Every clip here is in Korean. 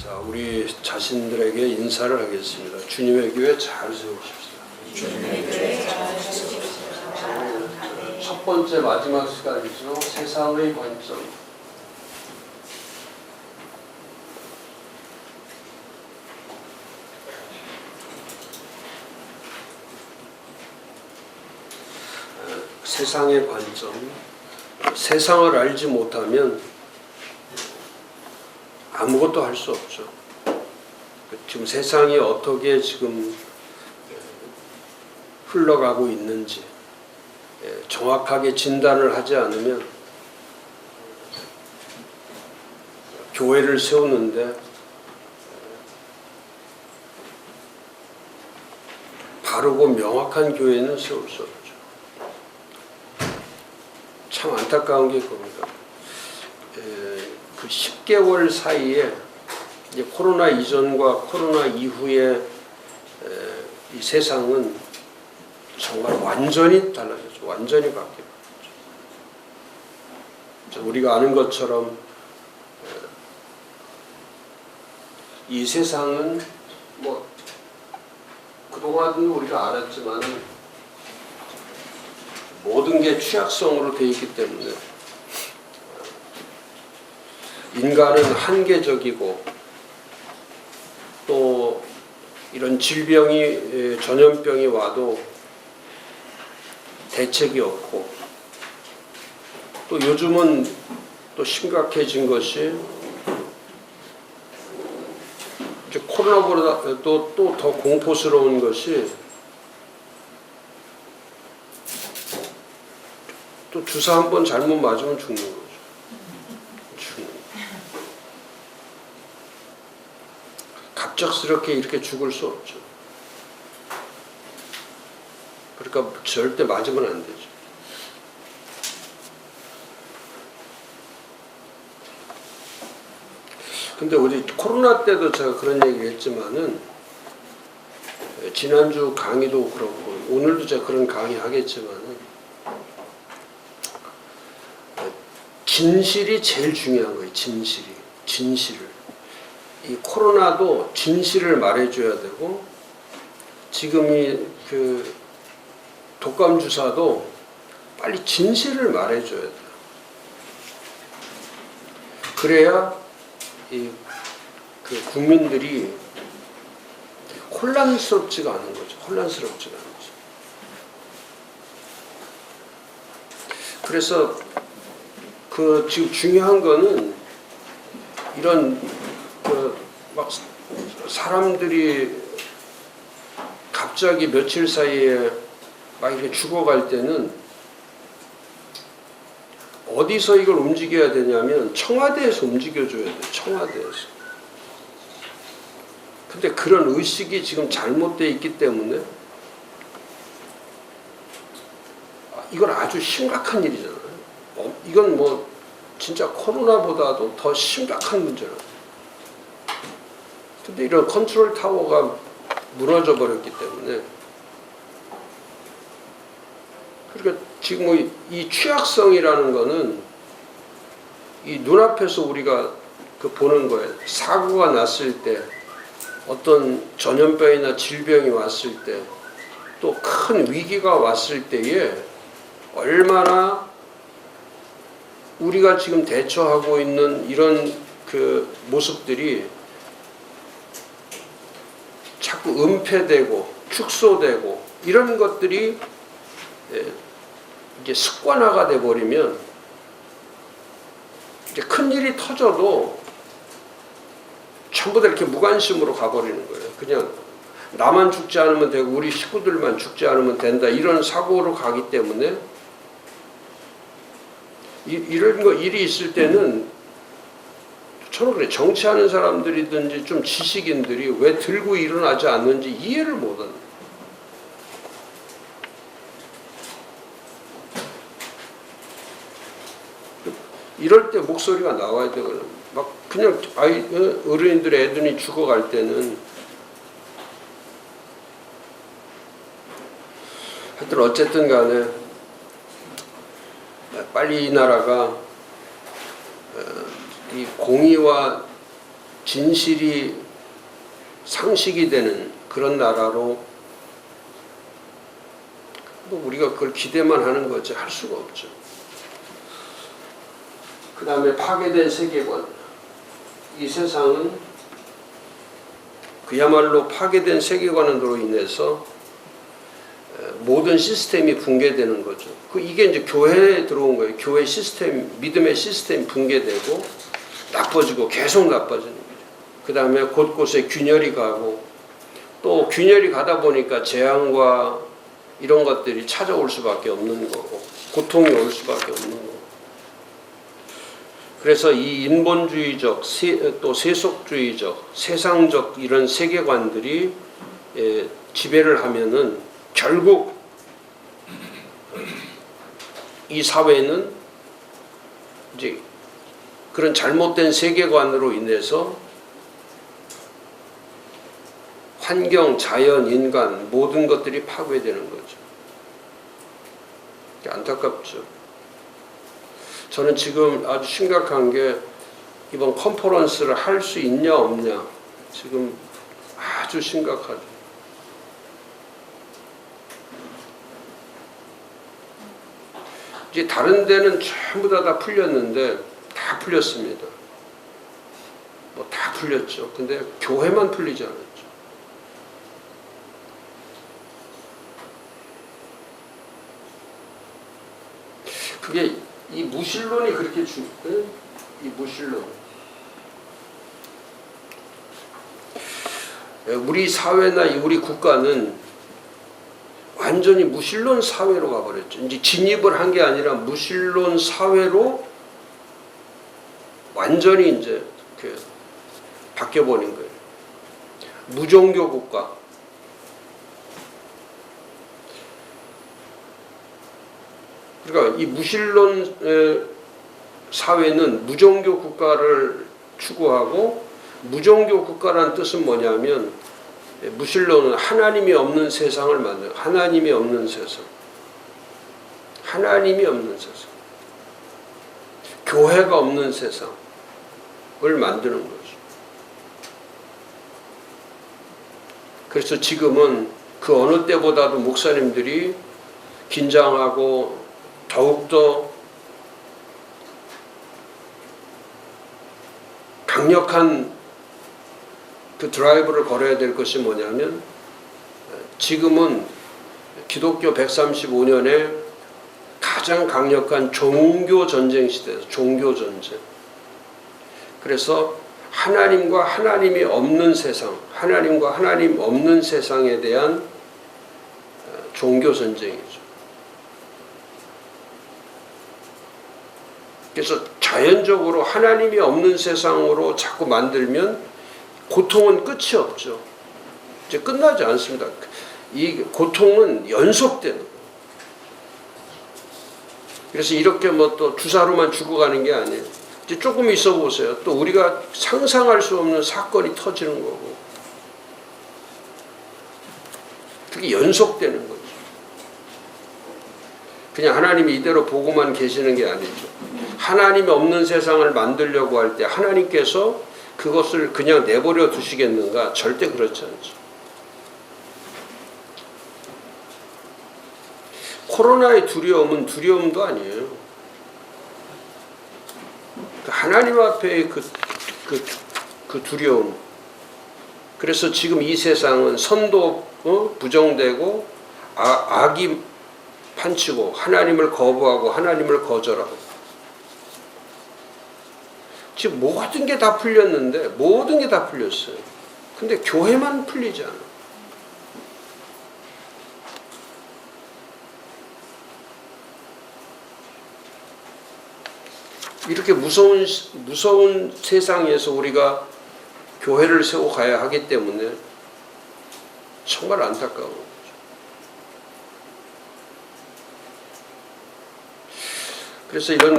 자, 우리 자신들에게 인사를 하겠습니다. 주님의 교회 잘 세우십시다. 주님의 교회 잘 세우십시다. 첫 번째 마지막 시간이죠. 세상의 관점. 세상의 관점. 세상을 알지 못하면 아무것도 할 수 없죠. 지금 세상이 어떻게 지금 흘러가고 있는지 정확하게 진단을 하지 않으면 교회를 세우는데 바르고 명확한 교회는 세울 수 없죠. 참 안타까운 게 그겁니다. 그 10개월 사이에 이제 코로나 이전과 코로나 이후에 이 세상은 정말 완전히 달라졌죠. 완전히 바뀌었죠. 우리가 아는 것처럼 이 세상은 뭐 그동안은 우리가 알았지만 모든 게 취약성으로 되어 있기 때문에 인간은 한계적이고 또 이런 질병이 전염병이 와도 대책이 없고 또 요즘은 또 심각해진 것이 이제 코로나보다 또 더 공포스러운 것이 또 주사 한 번 잘못 맞으면 죽는 거죠. 갑작스럽게 이렇게 죽을 수 없죠. 그러니까 절대 맞으면 안 되죠. 근데 우리 코로나 때도 제가 그런 얘기를 했지만은 지난주 강의도 그렇고 오늘도 제가 그런 강의 하겠지만은 진실이 제일 중요한 거예요. 진실을. 이 코로나도 진실을 말해줘야 되고 지금 그 독감 주사도 빨리 진실을 말해줘야 돼요. 그래야 그 국민들이 혼란스럽지가 않은 거죠. 그래서 그 지금 중요한 거는 이런 막 사람들이 갑자기 며칠 사이에 막 이렇게 죽어갈 때는 어디서 이걸 움직여야 되냐면 청와대에서 움직여줘야 돼요. 청와대에서. 근데 그런 의식이 지금 잘못되어 있기 때문에 이건 아주 심각한 일이잖아요. 이건 뭐 진짜 코로나보다도 더 심각한 문제라고. 근데 이런 컨트롤 타워가 무너져 버렸기 때문에 그러니까 지금 이 취약성이라는 거는 이 눈앞에서 우리가 그 보는 거예요. 사고가 났을 때 어떤 전염병이나 질병이 왔을 때 또 큰 위기가 왔을 때에 얼마나 우리가 지금 대처하고 있는 이런 그 모습들이 자꾸 은폐되고 축소되고 이런 것들이 이제 습관화가 돼 버리면 이제 큰 일이 터져도 전부 다 이렇게 무관심으로 가버리는 거예요. 그냥 나만 죽지 않으면 되고 우리 식구들만 죽지 않으면 된다 이런 사고로 가기 때문에 이런 거 일이 있을 때는 저는 그래 정치하는 사람들이든지 좀 지식인들이 왜 들고 일어나지 않는지 이해를 못하는. 이럴 때 목소리가 나와야 되거든. 막 그냥 어른들 애들이 죽어갈 때는 하여튼 어쨌든 간에 빨리 이 나라가 이 공의와 진실이 상식이 되는 그런 나라로 뭐 우리가 그걸 기대만 하는 거지 할 수가 없죠. 그 다음에 파괴된 세계관. 이 세상은 그야말로 파괴된 세계관으로 인해서 모든 시스템이 붕괴되는 거죠. 이게 이제 교회에 들어온 거예요. 교회 시스템, 믿음의 시스템이 붕괴되고 나빠지고 계속 나빠지는 거죠. 그 다음에 곳곳에 균열이 가고 또 균열이 가다 보니까 재앙과 이런 것들이 찾아올 수밖에 없는 거고 고통이 올 수밖에 없는 거고. 그래서 이 인본주의적, 또 세속주의적, 세상적 이런 세계관들이 지배를 하면은 결국 이 사회는 이제 그런 잘못된 세계관으로 인해서 환경, 자연, 인간 모든 것들이 파괴되는 거죠. 안타깝죠. 저는 지금 아주 심각한 게 이번 컨퍼런스를 할 수 있냐 없냐 지금 아주 심각하죠. 이제 다른 데는 전부 다 풀렸는데 다 풀렸습니다. 뭐 다 풀렸죠. 근데 교회만 풀리지 않았죠. 그게 이 무신론이 그렇게 이 무신론. 우리 사회나 우리 국가는 완전히 무신론 사회로 가버렸죠. 이제 진입을 한 게 아니라 무신론 사회로 완전히 이제 바뀌어버린 거예요. 무종교 국가. 그러니까 이 무신론 사회는 무종교 국가를 추구하고 무종교 국가라는 뜻은 뭐냐면 무신론은 하나님이 없는 세상을 만들어요. 하나님이 없는 세상. 하나님이 없는 세상. 교회가 없는 세상을 만드는 거죠. 그래서 지금은 그 어느 때보다도 목사님들이 긴장하고 더욱더 강력한 그 드라이브를 걸어야 될 것이 뭐냐면 지금은 기독교 135년에 가장 강력한 종교 전쟁 시대에서 종교 전쟁. 그래서 하나님과 하나님이 없는 세상, 하나님과 하나님 없는 세상에 대한 종교 전쟁이죠. 그래서 자연적으로 하나님이 없는 세상으로 자꾸 만들면 고통은 끝이 없죠. 이제 끝나지 않습니다. 이 고통은 연속되는 거예요. 그래서 이렇게 뭐 또 주사로만 죽어가는 게 아니에요. 이제 조금 있어 보세요. 또 우리가 상상할 수 없는 사건이 터지는 거고. 그게 연속되는 거죠. 그냥 하나님이 이대로 보고만 계시는 게 아니죠. 하나님이 없는 세상을 만들려고 할 때 하나님께서 그것을 그냥 내버려 두시겠는가? 절대 그렇지 않죠. 코로나의 두려움은 두려움도 아니에요. 하나님 앞에 그 두려움. 그래서 지금 이 세상은 선도 부정되고 악이 판치고 하나님을 거부하고 하나님을 거절하고 지금 모든 게 다 풀렸는데 모든 게 다 풀렸어요. 근데 교회만 풀리지 않아. 이렇게 무서운 세상에서 우리가 교회를 세워 가야 하기 때문에 정말 안타까운 거죠. 그래서 이런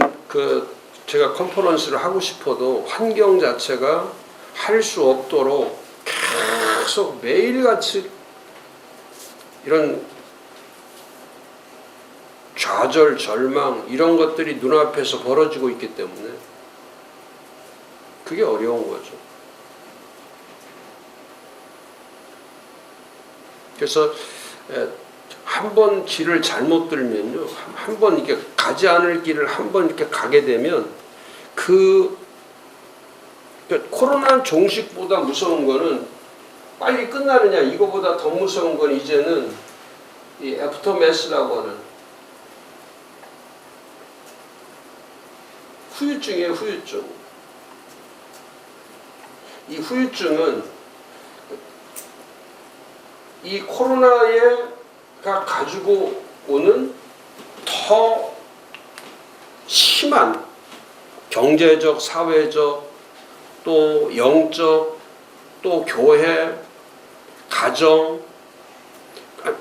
제가 컨퍼런스를 하고 싶어도 환경 자체가 할 수 없도록 계속 매일같이 이런 좌절, 절망 이런 것들이 눈앞에서 벌어지고 있기 때문에 그게 어려운 거죠. 그래서 한 번 길을 잘못 들면요, 한 번 이렇게 가지 않을 길을 한 번 이렇게 가게 되면 그러니까 코로나 종식보다 무서운 거는 빨리 끝나느냐, 이거보다 더 무서운 건 이제는 이 애프터매스라고 하는 후유증이에요. 후유증. 이 후유증은 이 코로나가 가지고 오는 더 심한 경제적, 사회적, 또 영적, 또 교회, 가정.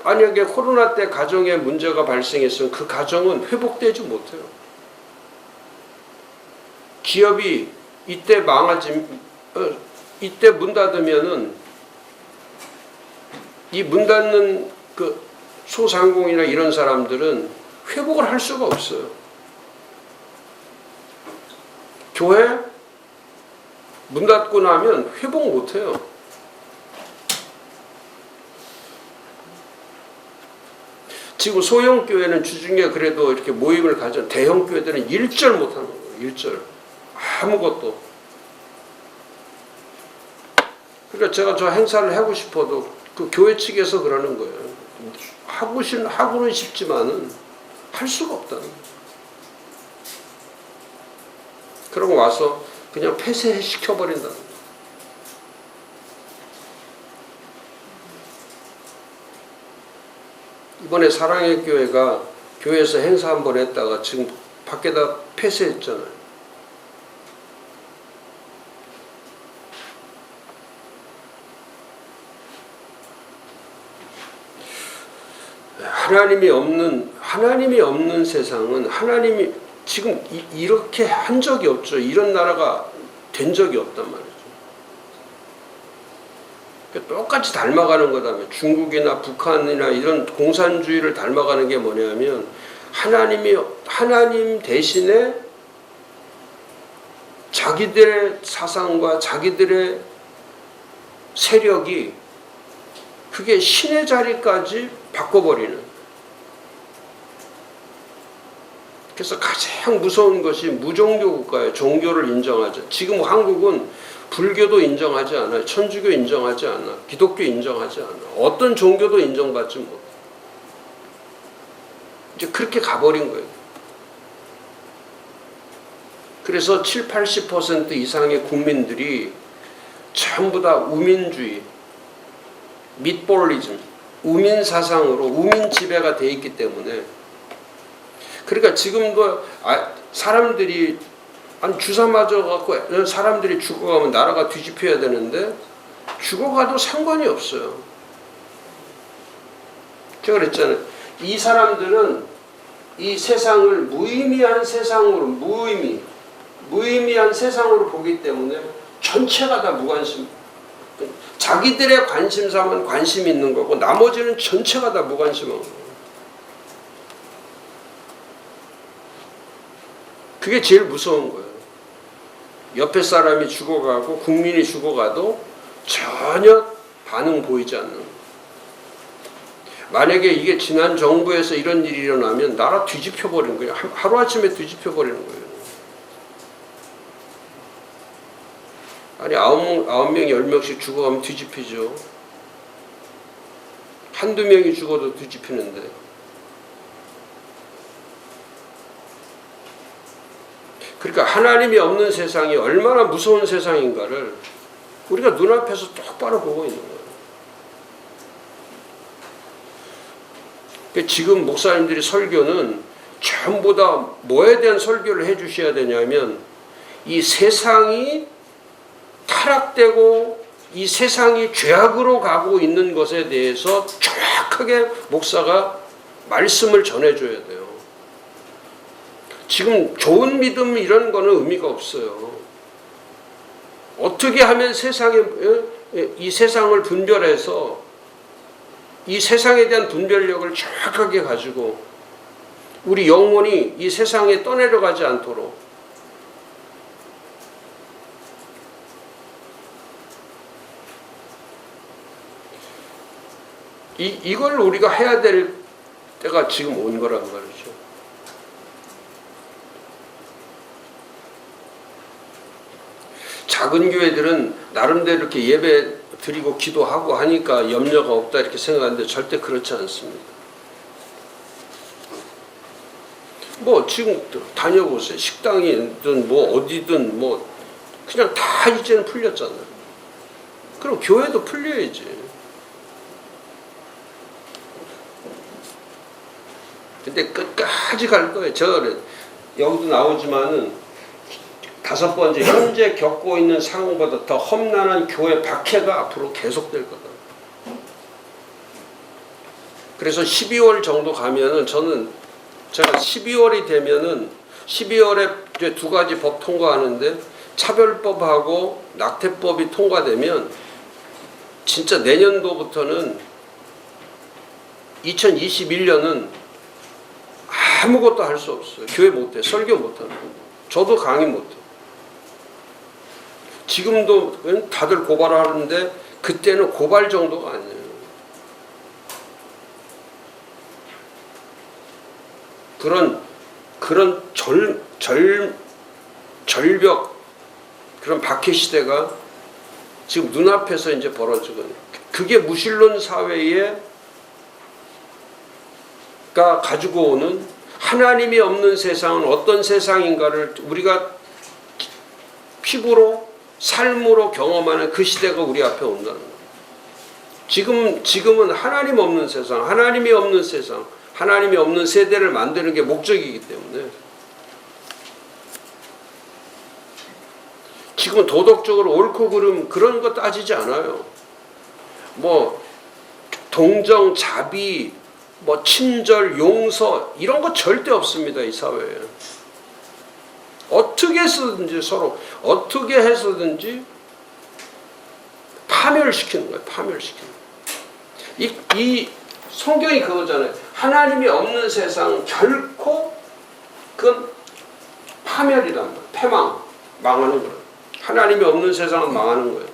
만약에 코로나 때 가정에 문제가 발생했으면 그 가정은 회복되지 못해요. 기업이 이때 이때 문 닫으면은 이 문 닫는 그 소상공이나 이런 사람들은 회복을 할 수가 없어요. 교회 문 닫고 나면 회복 못 해요. 지금 소형 교회는 주중에 그래도 이렇게 모임을 가져, 대형 교회들은 일절 못 하는 거예요. 일절. 아무것도. 그러니까 제가 저 행사를 하고 싶어도 그 교회 측에서 그러는 거예요. 하고는 싶지만은 할 수가 없다는 거예요. 그러고 와서 그냥 폐쇄시켜버린다는 거예요. 이번에 사랑의 교회가 교회에서 행사 한번 했다가 지금 밖에다 폐쇄했잖아요. 하나님이 없는 세상은 하나님이 지금 이렇게 한 적이 없죠. 이런 나라가 된 적이 없단 말이죠. 똑같이 닮아가는 거다면 중국이나 북한이나 이런 공산주의를 닮아가는 게 뭐냐면 하나님 대신에 자기들의 사상과 자기들의 세력이 그게 신의 자리까지 바꿔버리는. 그래서 가장 무서운 것이 무종교 국가예요. 종교를 인정하죠. 지금 한국은 불교도 인정하지 않아요. 천주교 인정하지 않아. 기독교 인정하지 않아. 어떤 종교도 인정받지 못해. 이제 그렇게 가버린 거예요. 그래서 70-80% 이상의 국민들이 전부 다 우민주의, midbollism, 우민 사상으로 우민 지배가 돼 있기 때문에, 그러니까 지금도 사람들이 주사 맞아갖고 사람들이 죽어가면 나라가 뒤집혀야 되는데 죽어가도 상관이 없어요. 제가 그랬잖아요. 이 사람들은 이 세상을 무의미한 세상으로 무의미한 세상으로 보기 때문에 전체가 다 무관심. 자기들의 관심사만 관심 있는 거고 나머지는 전체가 다 무관심한 거예요. 그게 제일 무서운 거예요. 옆에 사람이 죽어가고 국민이 죽어가도 전혀 반응 보이지 않는 거예요. 만약에 이게 지난 정부에서 이런 일이 일어나면 나라 뒤집혀버리는 거예요. 하루아침에 뒤집혀버리는 거예요. 아니 9명이 10명씩 죽어가면 뒤집히죠. 한두 명이 죽어도 뒤집히는데. 그러니까 하나님이 없는 세상이 얼마나 무서운 세상인가를 우리가 눈앞에서 똑바로 보고 있는 거예요. 그러니까 지금 목사님들이 설교는 전부 다 뭐에 대한 설교를 해주셔야 되냐면 이 세상이 타락되고 이 세상이 죄악으로 가고 있는 것에 대해서 정확하게 목사가 말씀을 전해줘야 돼요. 지금 좋은 믿음 이런 거는 의미가 없어요. 어떻게 하면 이 세상을 분별해서 이 세상에 대한 분별력을 정확하게 가지고 우리 영혼이 이 세상에 떠내려가지 않도록 이걸 우리가 해야 될 때가 지금 온 거란 말이죠. 작은 교회들은 나름대로 이렇게 예배 드리고 기도하고 하니까 염려가 없다 이렇게 생각하는데 절대 그렇지 않습니다. 뭐 지금 다녀보세요. 식당이든 뭐 어디든 뭐 그냥 다 이제는 풀렸잖아요. 그럼 교회도 풀려야지. 근데 끝까지 갈 거예요. 여기도 나오지만은 5번째 현재 겪고 있는 상황보다 더 험난한 교회 박해가 앞으로 계속될 거다. 그래서 12월 정도 가면은 제가 12월이 되면은 12월에 이제 2가지 법 통과하는데 차별법하고 낙태법이 통과되면 진짜 내년도부터는 2021년은 아무것도 할 수 없어요. 교회 못해, 설교 못하는 거. 저도 강의 못해. 지금도 다들 고발하는데 그때는 고발 정도가 아니에요. 그런 절벽, 그런 박해 시대가 지금 눈앞에서 이제 벌어지거든요. 그게 무신론 사회가 가지고 오는 하나님이 없는 세상은 어떤 세상인가를 우리가 피부로 삶으로 경험하는 그 시대가 우리 앞에 온다는 거예요. 지금은 하나님 없는 세상, 하나님이 없는 세상, 하나님이 없는 세대를 만드는 게 목적이기 때문에 지금 도덕적으로 옳고 그름 그런 거 따지지 않아요. 뭐 동정, 자비, 뭐 친절, 용서 이런 거 절대 없습니다. 이 사회에. 어떻게 해서든지 서로 어떻게 해서든지 파멸시키는 거예요. 파멸시키는 거예요. 이 성경이 그거잖아요. 하나님이 없는 세상 결코 그건 파멸이란 말이에요. 패망, 망하는 거예요. 하나님이 없는 세상은 망하는 거예요.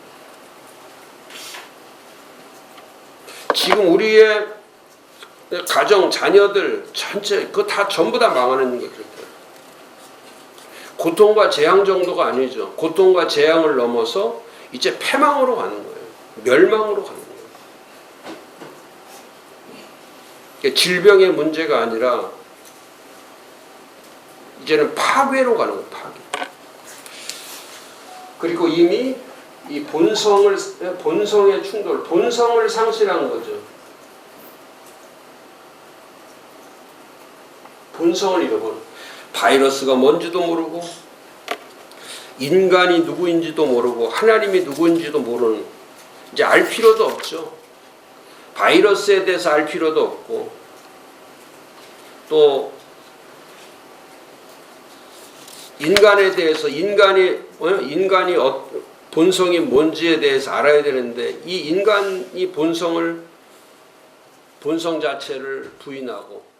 지금 우리의 가정, 자녀들 전체 그거 다 전부 다 망하는 거예요. 고통과 재앙 정도가 아니죠. 고통과 재앙을 넘어서 이제 패망으로 가는 거예요. 멸망으로 가는 거예요. 그러니까 질병의 문제가 아니라 이제는 파괴로 가는 거예요. 파괴. 그리고 이미 이 본성의 충돌, 본성을 상실한 거죠. 본성을 잃어버려. 바이러스가 뭔지도 모르고 인간이 누구인지도 모르고 하나님이 누구인지도 모르는, 이제 알 필요도 없죠. 바이러스에 대해서 알 필요도 없고 또 인간에 대해서 인간이 본성이 뭔지에 대해서 알아야 되는데 이 인간이 본성 자체를 부인하고